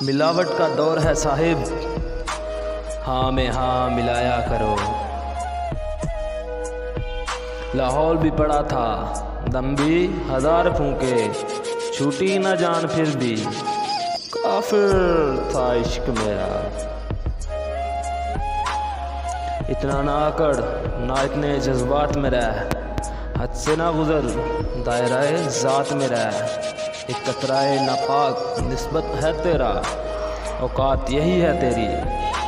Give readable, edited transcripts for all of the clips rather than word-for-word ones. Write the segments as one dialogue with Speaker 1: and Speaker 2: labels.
Speaker 1: मिलावट का दौर है साहिब, हाँ में हाँ मिलाया करो। लाहौल भी पड़ा था, दम भी हजार फूके, छूटी न जान फिर भी, काफिर था इश्क मेरा। इतना ना आकड़ ना इतने जज्बात में रह, हद से ना गुजर दायराए ज़ात में रह। एक कतराए नापाक निस्बत है तेरा, औकात यही है तेरी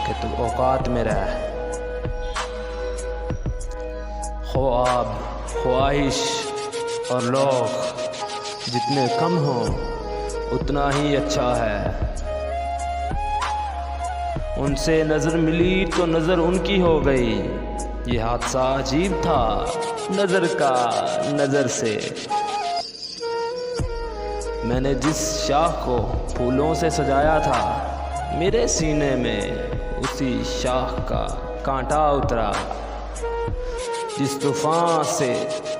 Speaker 1: कि तू औकात में रह। ख्वाब, ख्वाहिश और लोग जितने कम हों उतना ही अच्छा है। उनसे नज़र मिली तो नज़र उनकी हो गई, ये हादसा अजीब था नज़र का नज़र से। मैंने जिस शाख को फूलों से सजाया था, मेरे सीने में उसी शाख का कांटा उतरा।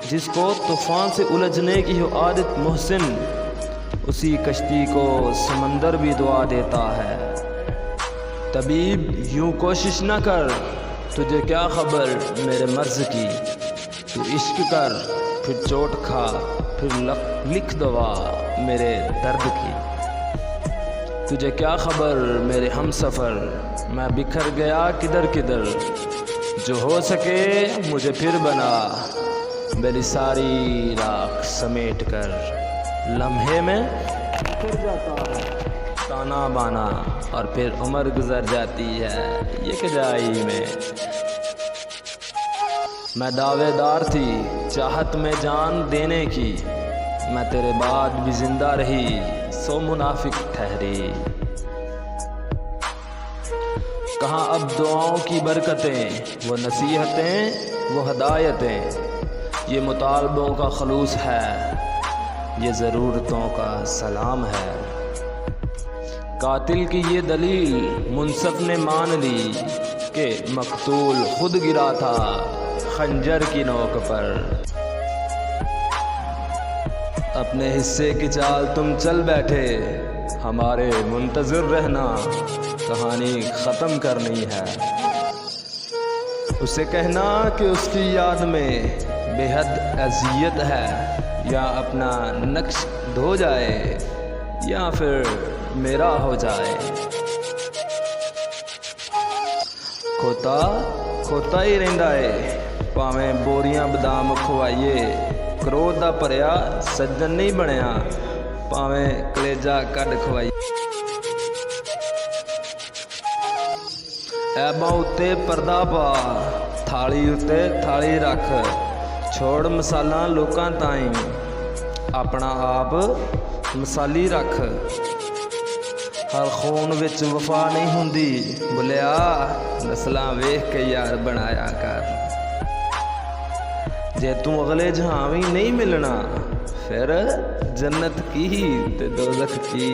Speaker 1: जिसको तूफान से उलझने की हो आदत मोहसिन, उसी कश्ती को समंदर भी दुआ देता है। तबीब यूं कोशिश न कर, तुझे क्या खबर मेरे मर्ज़ की। तू इश्क कर फिर चोट खा, फिर लिख दवा मेरे दर्द की। तुझे क्या खबर मेरे हम सफ़र, मैं बिखर गया किधर किधर। जो हो सके मुझे फिर बना, मेरी सारी राख समेट कर। लम्हे में फिर जाता है ताना बाना, और फिर उम्र गुजर जाती है यकजाई में। मैं दावेदार थी चाहत में जान देने की, मैं तेरे बाद भी जिंदा रही सो मुनाफिक ठहरी। कहाँ अब दुआओं की बरकतें, वो नसीहतें, वो हदायतें। ये मुतालबों का खलूस है, ये ज़रूरतों का सलाम है। कातिल की ये दलील मुनसफ ने मान ली कि मकतूल खुद गिरा था खंजर की नोक पर। अपने हिस्से की चाल तुम चल बैठे, हमारे मुंतज़िर रहना, कहानी ख़त्म करनी है। उसे कहना कि उसकी याद में बेहद अज़ियत है, या अपना नक्श धो जाए या फिर मेरा हो जाए। खोता खोता ही रहिंदा है, भावें बोरियां बदाम खवाइए। क्रोध दा भरिया सज्जन नहीं बनया, भावें कलेजा कड खवाइए। ऐबां उत्ते पर्दा पा, थाली उत्ते थाली रख। छोड़ मसाला लोकां ताईं, अपना आप मसाली रख। हर खून विच वफा नहीं हुंदी, बुलिया नस्लां वेख के यार बनाया कर। जे तू अगले जहां भी नहीं मिलना, फिर जन्नत की ते दोज़ख की।